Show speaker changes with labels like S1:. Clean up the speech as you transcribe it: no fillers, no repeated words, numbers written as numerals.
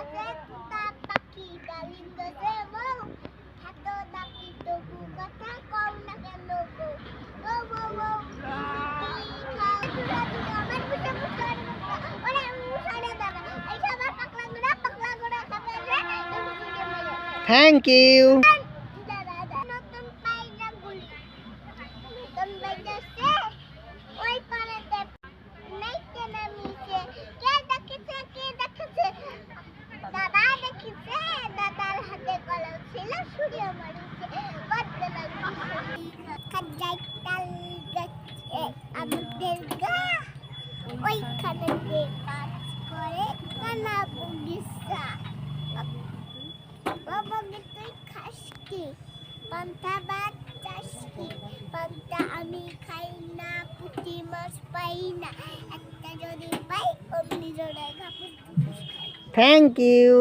S1: গাছে তোতা পাখি ডালিম গাছে বউ এত ডাকি তবু কথা কও না কেন গো ও বউ বউ খাও তুরা তুরা আমার পিছে পিছে ওরে মুসারে দাদা এই সবার পাকলা গোড়া খাবে রে
S2: থ্যাংক ইউ।
S1: দাদা নতুন পায়রা গুলি নতুন বাইজাছে ওই পারেতে নাইতে নামিছে কে দেখেছে দাদা দেখেছে দাদার হাতে কলম ছিল সূর্য মারিছে বদলে লাগিছে কাজাই তাল গাছে আমাদের গা ওইখানে যে কাজ করে কানা বুগিসা বাবা তুই খাস কি পান্তা ভাত চাস কি পান্তা আমি খাই না পুঁটি মাছ পাই না একটা যদি পাই অমনি জোড়ায় ঘাপুস খাই
S2: থ্যাংক ইউ।